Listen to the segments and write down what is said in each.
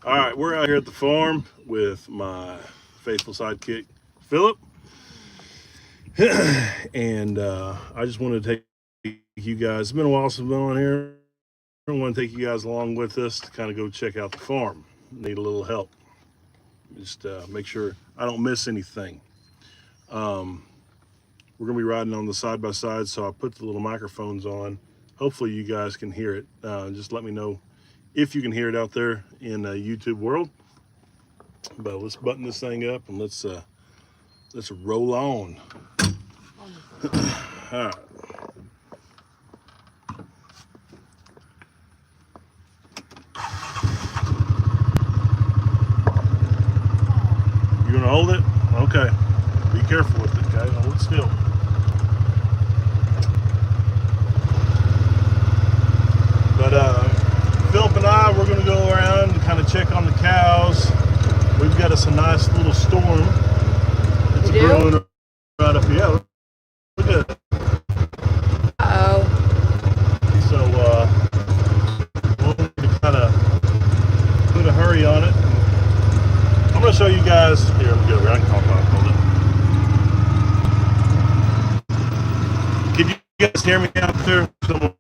All right, we're out here at the farm with my faithful sidekick, Philip. And I just wanted to take you guys, it's been a while since I've been on here. I want to take you guys along with us to kind of go check out the farm. Need a little help. Just make sure I don't miss anything. Um, we're going to be riding on the side by side, so I put the little microphones on. Hopefully, you guys can hear it. Just let me know if you can hear it out there in YouTube world. But let's button this thing up and let's roll on. All right. You gonna hold it? Okay. Be careful with it, okay? Hold it still. But Philip and I, we're gonna go around and kind of check on the cows. We've got us a nice little storm. It's brewing right up here. Yeah, look at it. So we'll need to kind of put a hurry on it. I'm gonna show you guys. Here, let me get over here. I can talk about it. Can you guys hear me out there? Someone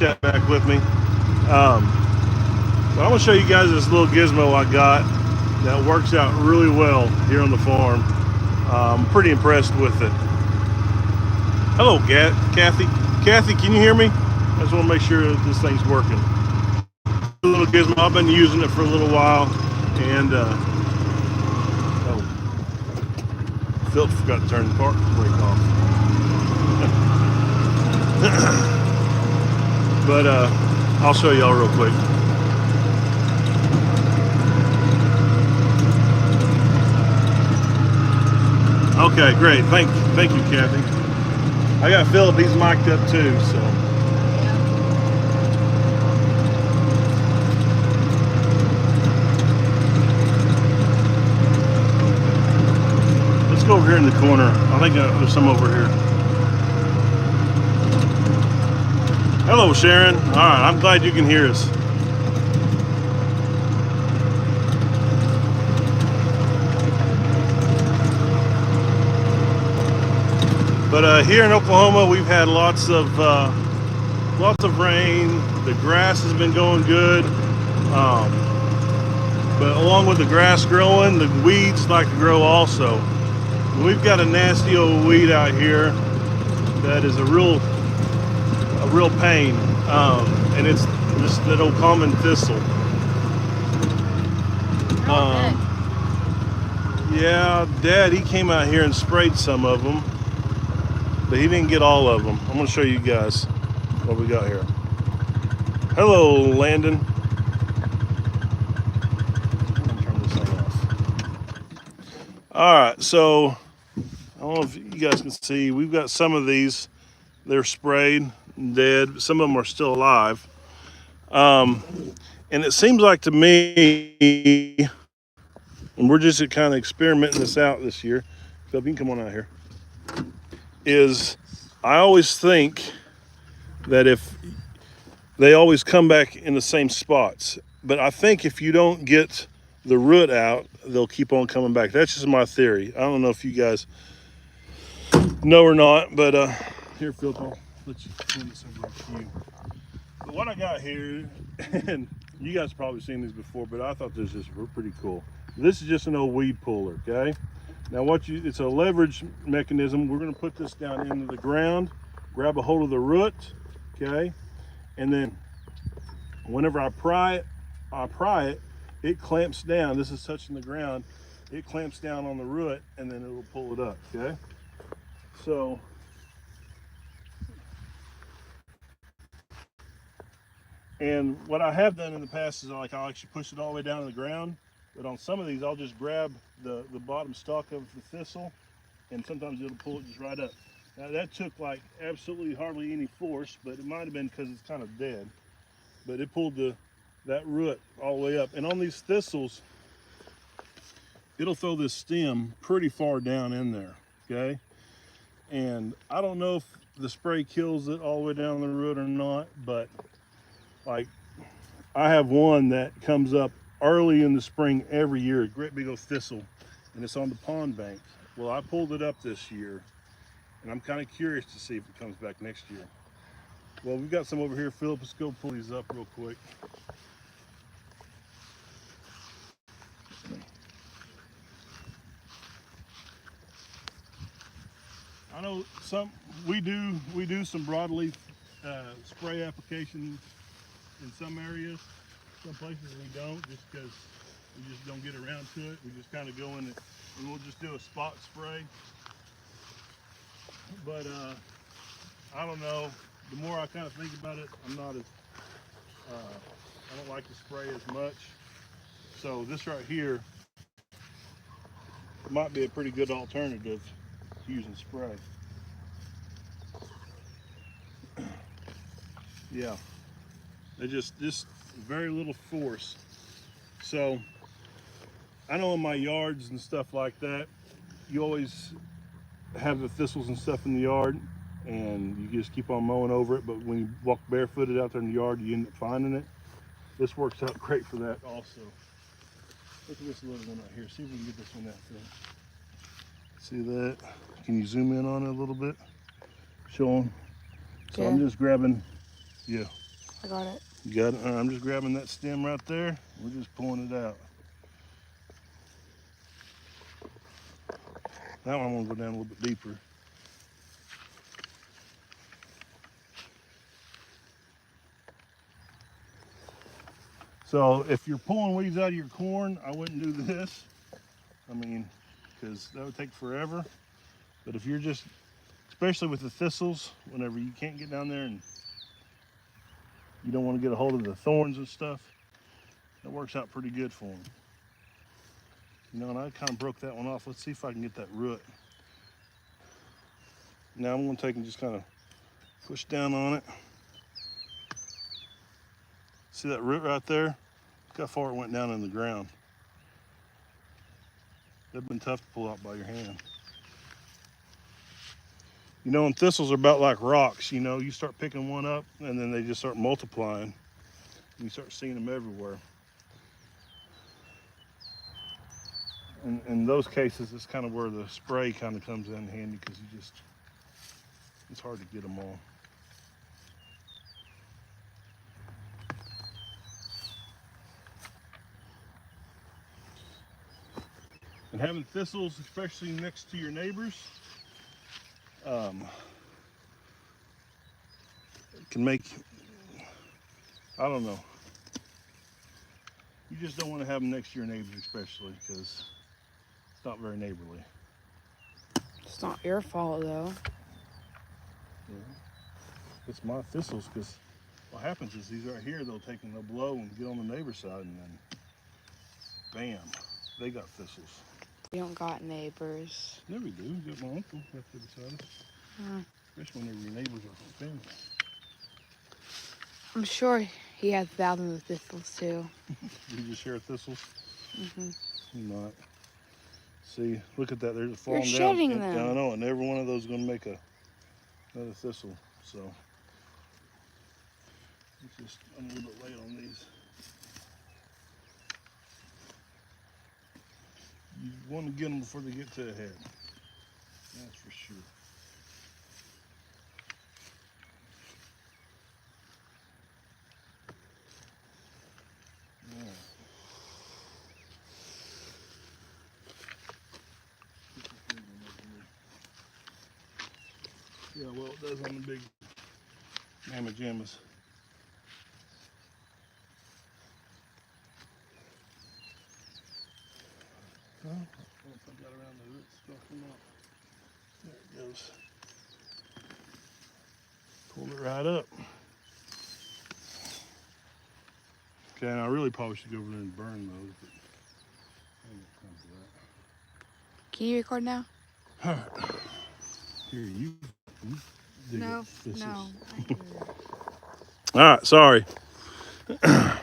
chat back with me. So I'm gonna show you guys this little gizmo I got that works out really well here on the farm. I'm pretty impressed with it. Hello, Kathy. Kathy, can you hear me? I just want to make sure that this thing's working. A little gizmo. I've been using it for a little while, and Philip forgot to turn the park brake off. But I'll show y'all real quick. Okay, great. Thank you, Kathy. I got Philip. He's mic'd up too, so. Let's go over here in the corner. I think there's some over here. Hello, Sharon. All right, I'm glad you can hear us. But here in Oklahoma, we've had lots of rain. The grass has been going good. But along with the grass growing, the weeds like to grow also. We've got a nasty old weed out here that is a real pain, and it's just that old common thistle. Yeah, Dad, he came out here and sprayed some of them, but he didn't get all of them. I'm going to show you guys what we got here. Hello, Landon. Turn this thing off. All right, so I don't know if you guys can see. We've got some of these. They're sprayed and dead. Some of them are still alive. And it seems like to me, and we're just kind of experimenting this out this year. Phil, you can come on out here. Is I always think that if they always come back in the same spots, but I think if you don't get the root out, they'll keep on coming back. That's just my theory. I don't know if you guys know or not, but here, Phil, I'll let you clean this over to you. But what I got here, and you guys have probably seen these before, but I thought this was pretty cool. This is just an old weed puller, okay? Now it's a leverage mechanism. We're gonna put this down into the ground, grab a hold of the root, okay? And then whenever I pry it, it clamps down. This is touching the ground. It clamps down on the root and then it will pull it up, okay? So, and what I have done in the past is I'll actually push it all the way down to the ground. But on some of these, I'll just grab the bottom stalk of the thistle, and sometimes it'll pull it just right up. Now that took like absolutely hardly any force, but it might have been because it's kind of dead. But it pulled that root all the way up. And on these thistles, it'll throw this stem pretty far down in there, okay? And I don't know if the spray kills it all the way down the root or not, but like I have one that comes up early in the spring every year, a great big old thistle, and it's on the pond bank. Well, I pulled it up this year, and I'm kind of curious to see if it comes back next year. Well, we've got some over here. Philip, let's go pull these up real quick. I know we do some broadleaf spray application in some areas. Some places we don't, just because we just don't get around to it. We just kind of go in and we'll just do a spot spray. But I don't know. The more I kind of think about it, I'm not as I don't like to spray as much. So this right here might be a pretty good alternative to using spray. Yeah, they just very little force. So I know in my yards and stuff like that, you always have the thistles and stuff in the yard, and you just keep on mowing over it. But when you walk barefooted out there in the yard, you end up finding it. This works out great for that also. Look at this little one right here. See if we can get this one out there. See that? Can you zoom in on it a little bit? Show them. So yeah. I'm just grabbing, yeah. I got it. You got it? I'm just grabbing that stem right there. We're just pulling it out. That one I'm gonna go down a little bit deeper. So if you're pulling weeds out of your corn, I wouldn't do this. I mean, because that would take forever. But if you're just, especially with the thistles, whenever you can't get down there and you don't want to get a hold of the thorns and stuff, that works out pretty good for them. You know, and I kind of broke that one off. Let's see if I can get that root. Now I'm going to take and just kind of push down on it. See that root right there? Look how far it went down in the ground. They've been tough to pull out by your hand. You know, and thistles are about like rocks. You know, you start picking one up and then they just start multiplying. You start seeing them everywhere. And in those cases, it's kind of where the spray kind of comes in handy, because it's hard to get them all. And having thistles, especially next to your neighbors, can make, I don't know. You just don't want to have them next to your neighbors, especially because it's not very neighborly. It's not your fault, though. Yeah. It's my thistles, because what happens is these right here, they'll blow and get on the neighbor's side, and then bam, they got thistles. We don't got neighbors. Yeah, we do. We got my uncle right there beside us. Especially whenever your neighbors are family. I'm sure he has thousands of thistles too. You just share thistles? Mm-hmm. Not. See, look at that. There's a falling down. You're shedding them. I know, and every one of those is going to make another thistle. So I'm a little bit late on these. You want to get them before they get to the head. That's for sure. Yeah, well, it does on the big mamma jammas. Huh? I don't know if I got around the roots stuff or not. There it goes. Pull it right up. Okay, and I really probably should go over there and burn those, but I don't have time for that. Can you record now? All right. Here, you dig No, it. no. All right, sorry. Let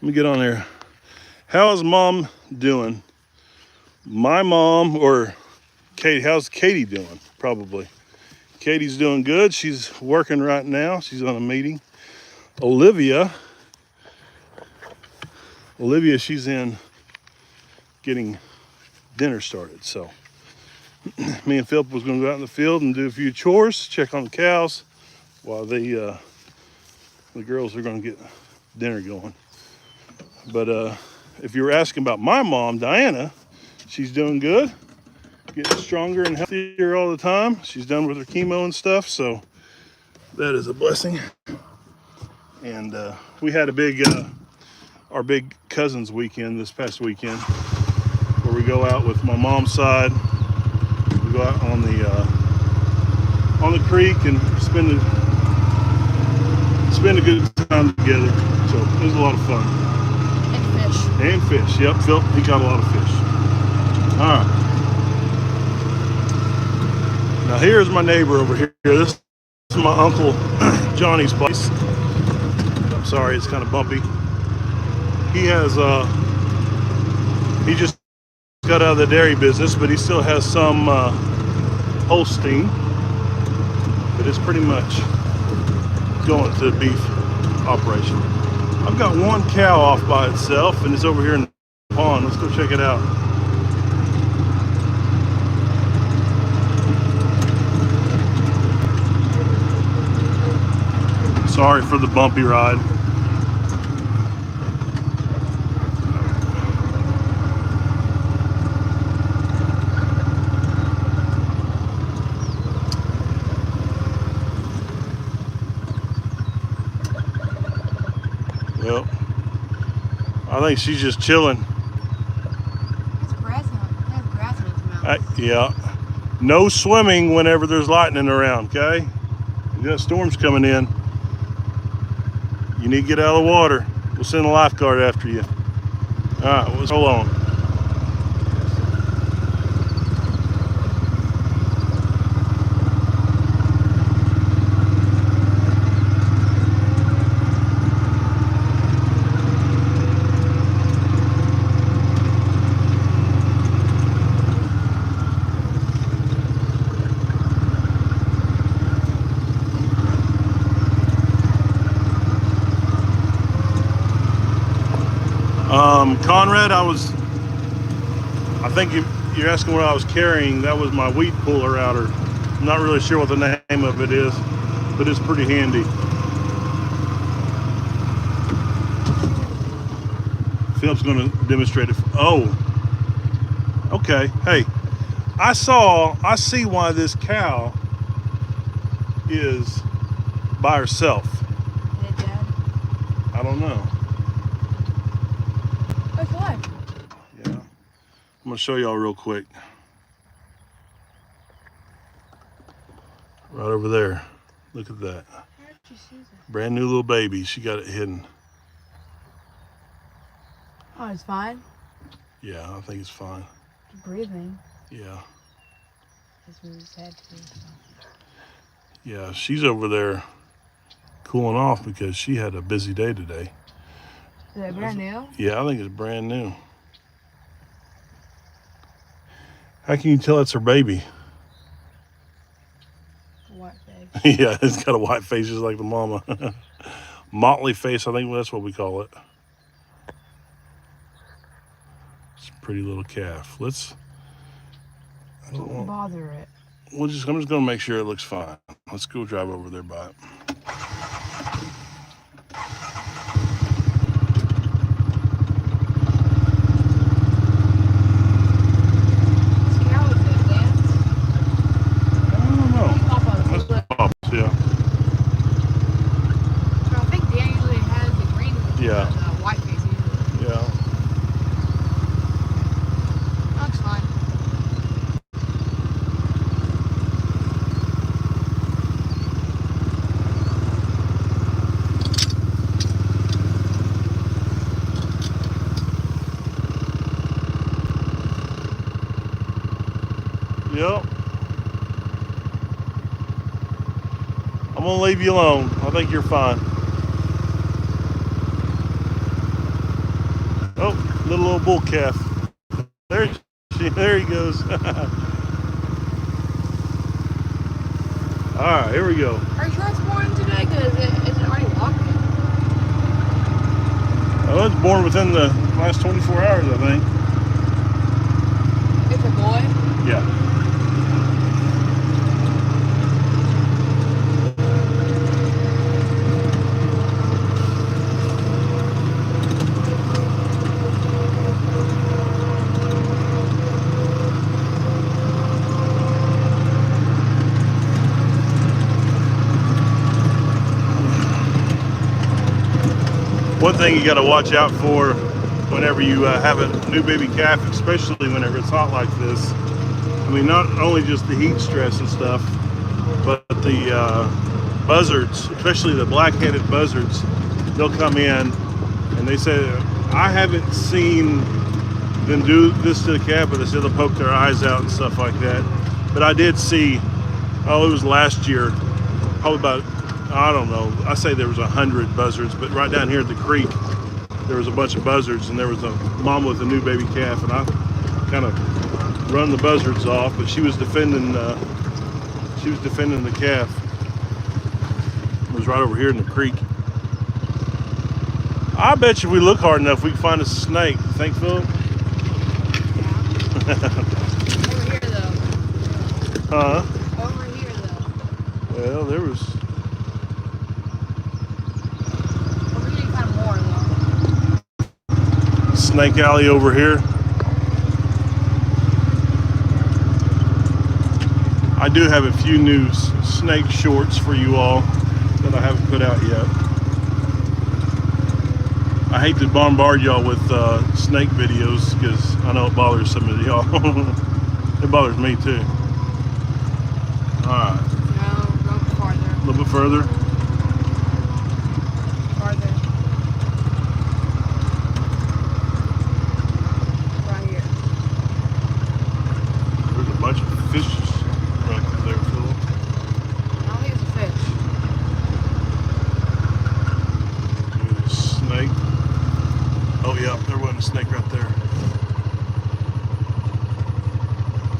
me get on there. How's mom doing? My mom, or Katie, how's Katie doing? Probably. Katie's doing good. She's working right now. She's on a meeting. Olivia Olivia, she's in getting dinner started. So me and Philip was going to go out in the field and do a few chores, check on the cows, while the girls are going to get dinner going. But if you were asking about my mom, Diana, she's doing good, getting stronger and healthier all the time. She's done with her chemo and stuff, so that is a blessing. And we had a big, our big cousins weekend this past weekend, where we go out with my mom's side. We go out on the creek and spend a good time together. So it was a lot of fun. And fish. And fish. Yep, Phil, he got a lot of fish. All right. Now here's my neighbor over here. This is my Uncle Johnny's place. I'm sorry, it's kind of bumpy. He has he just got out of the dairy business, but he still has some Holstein. But it's pretty much going to the beef operation. I've got one cow off by itself, and it's over here in the pond. Let's go check it out. Sorry for the bumpy ride. Yep. I think she's just chilling. It's grass in it. Has grass in its mouth. Yeah. No swimming whenever there's lightning around, okay? You got storms coming in. You need to get out of the water. We'll send a lifeguard after you. All right, let's roll on. Conrad, I think you're asking what I was carrying. That was my wheat puller outer. I'm not really sure what the name of it is, but it's pretty handy. Philip's going to demonstrate it. Oh, okay. Hey, I see why this cow is by herself. Is it dead? I don't know. It's alive. Yeah. I'm going to show y'all real quick. Right over there. Look at that. How did you see that? Brand new little baby. She got it hidden. Oh, it's fine. Yeah, I think it's fine. It's breathing. Yeah. Just move his head too. Yeah, she's over there cooling off because she had a busy day today. Is it brand new? Yeah, I think it's brand new. How can you tell it's her baby? White face. Yeah, it's got a white face just like the mama. Motley face, I think that's what we call it. It's a pretty little calf. Don't bother it. I'm just going to make sure it looks fine. Let's go drive over there by it. Yeah. So I think Dan usually has the green Yeah. white face usually. Yeah. That's fine. Yep. I'm gonna leave you alone. I think you're fine. Oh, little old bull calf. There he goes. All right, here we go. Are you sure it's morning today? Because is it already walking? Oh, Well, it's born within the last 24 hours, I think. It's a boy? Yeah. One thing you got to watch out for whenever you have a new baby calf, especially whenever it's hot like this. I mean, not only just the heat stress and stuff, but the buzzards, especially the black-headed buzzards, they'll come in and they say, I haven't seen them do this to the calf, but they said they'll poke their eyes out and stuff like that. But I did see, it was last year, probably about, I don't know, I say there was 100 buzzards, but right down here at the creek, there was a bunch of buzzards, and there was a mom with a new baby calf, and I kind of run the buzzards off, but she was defending the calf. It was right over here in the creek. I bet you if we look hard enough, we can find a snake. You think, Philip? Yeah. Over here, though. Huh? Over here, though. Well, there was. Over here, you find more, though. Snake alley over here. I do have a few new snake shorts for you all that I haven't put out yet. I hate to bombard y'all with snake videos because I know it bothers some of y'all. It bothers me too. Alright. No, go farther. A little bit further. Farther. Right here. There's a bunch of fishes right there, Philip. I don't think it's a fish. There's a snake. Oh yeah, there wasn't a snake right there.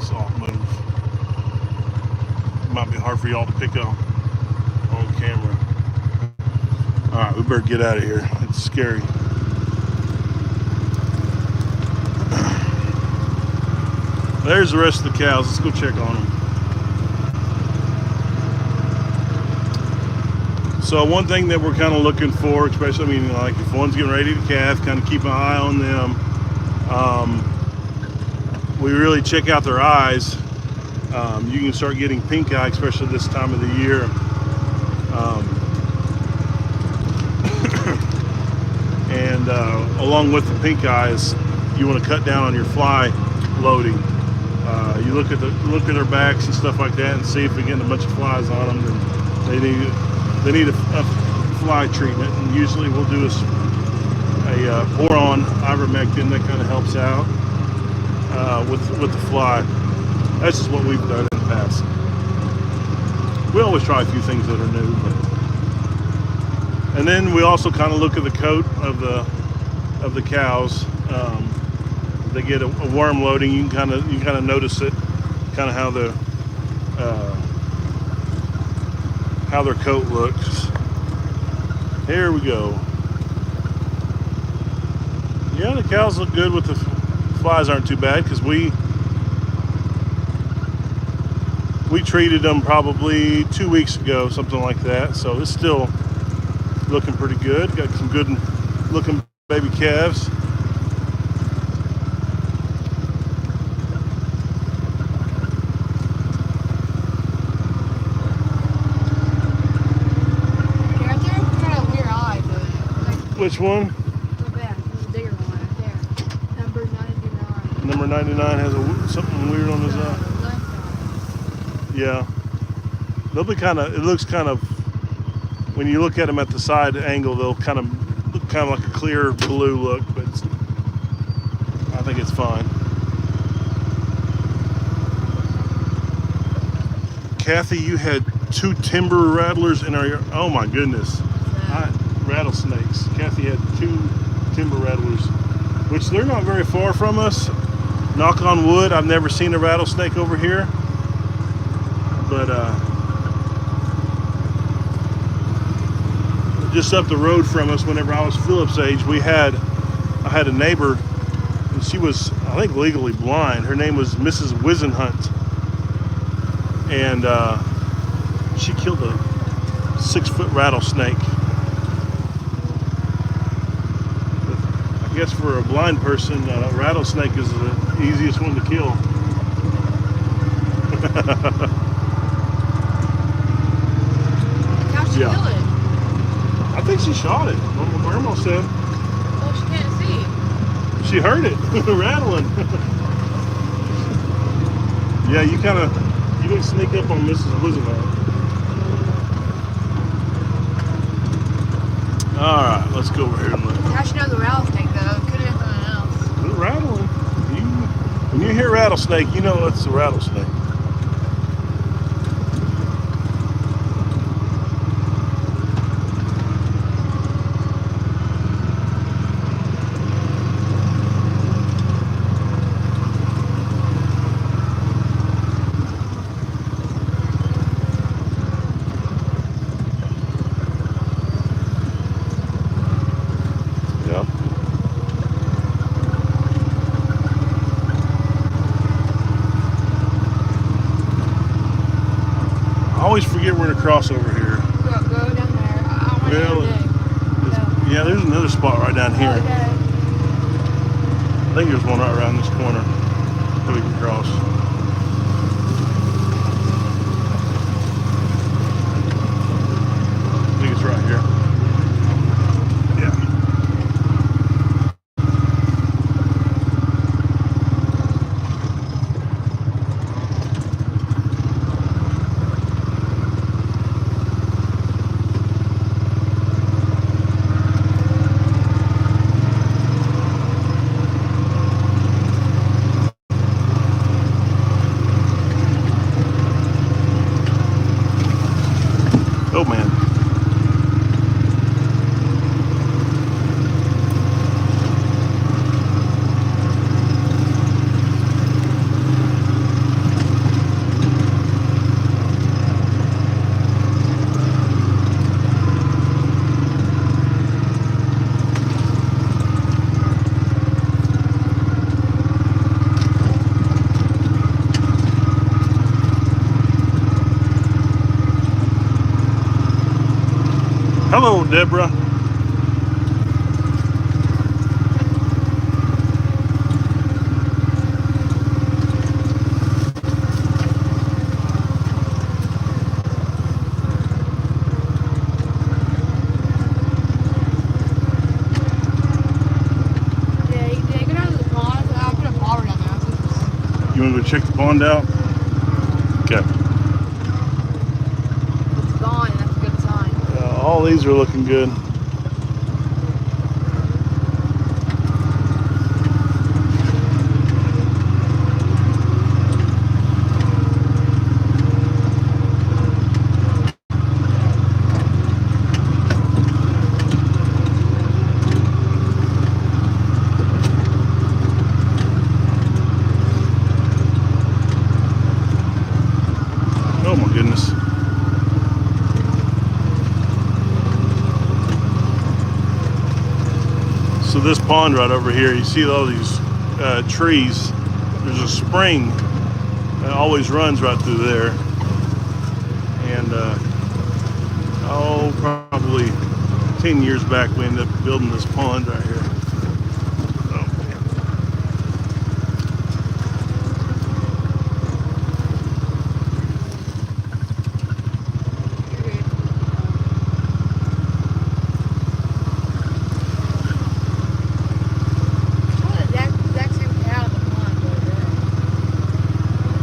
Saw it move. Might be hard for y'all to pick up on camera. Alright, we better get out of here. It's scary. There's the rest of the cows. Let's go check on them. So one thing that we're kind of looking for, especially, I mean, like if one's getting ready to calf, kind of keep an eye on them. We really check out their eyes. You can start getting pink eye, especially this time of the year. And along with the pink eyes, you want to cut down on your fly loading. You look at their backs and stuff like that, and see if we're getting a bunch of flies on them. Then they need a fly treatment, and usually we'll do a boron ivermectin that kind of helps out with the fly. That's just what we've done in the past. We always try a few things that are new, and then we also kind of look at the coat of the cows. They get a worm loading. You can kind of notice it, kind of how their coat looks. Here we go. Yeah, the cows look good with the flies aren't too bad because we treated them probably 2 weeks ago, something like that. So it's still looking pretty good. Got some good looking baby calves. Which one? Go back. There's a bigger one right there. Number 99. Number 99 has something weird on his eye. Yeah. They'll be kind of, it looks kind of, when you look at them at the side angle, they'll kind of look kind of like a clear blue look, but I think it's fine. Kathy, you had 2 timber rattlers in our yard. Oh my goodness. Rattlesnakes. Kathy had 2 timber rattlers, which they're not very far from us. Knock on wood, I've never seen a rattlesnake over here. But just up the road from us, whenever I was Philip's age, we had had a neighbor, and she was, I think, legally blind. Her name was Mrs. Wisenhunt, and she killed a 6-foot rattlesnake. I guess for a blind person, a rattlesnake is the easiest one to kill. How'd she Yeah. kill it? I think she shot it. What my grandma said. Well, she can't see. She heard it rattling. Yeah, you didn't sneak up on Mrs. Wisenhunt. All right, let's go over here and look. How'd she know the rattlesnake though? It could have been something else. It's rattling. When you hear rattlesnake, you know it's a rattlesnake. Yeah. I always forget where to cross over here. Go down there. I want to Well, go. Yeah, there's another spot right down here. Okay. I think there's one right around this corner that we can cross. I think it's right here. Yeah. Oh man. Hello, Deborah. Yeah, go down to the pond. I'll put a bobber down there. You want to go check the pond out? Okay. It's gone. That's a good sign. All these are looking good. Oh my goodness. So this pond right over here, you see all these trees. There's a spring that always runs right through there. And probably 10 years back, we ended up building this pond right here. Oh,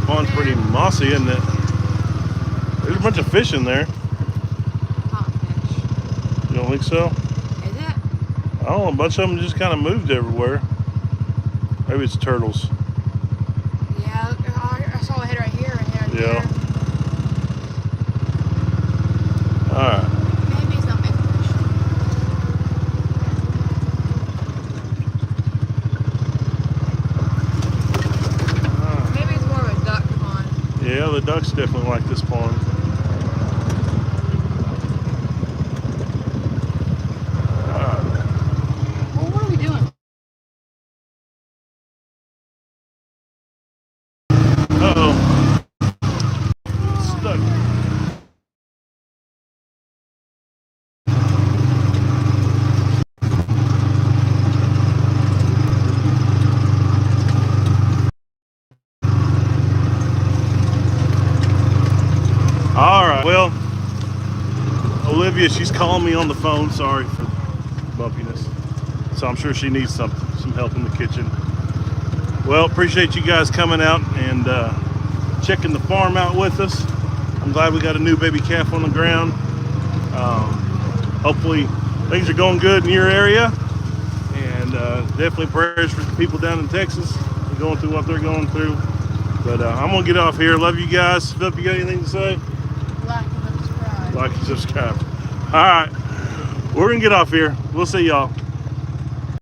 pond's pretty mossy, isn't it? There's a bunch of fish in there. You don't think so? Is it? I don't know, a bunch of them just kind of moved everywhere. Maybe it's turtles. Yeah, I saw a head right here and head right Yeah. there. Alright. Maybe it's not making fish. Maybe it's more of a duck pond. Yeah, the ducks definitely like this pond. Olivia, she's calling me on the phone. Sorry for bumpiness. So I'm sure she needs some help in the kitchen. Well, appreciate you guys coming out and checking the farm out with us. I'm glad we got a new baby calf on the ground. Hopefully things are going good in your area, and definitely prayers for the people down in Texas going through what they're going through. But I'm gonna get off here. Love you guys. Philip, you got anything to say? Like and subscribe. Like and subscribe. All right, we're gonna get off here. We'll see y'all.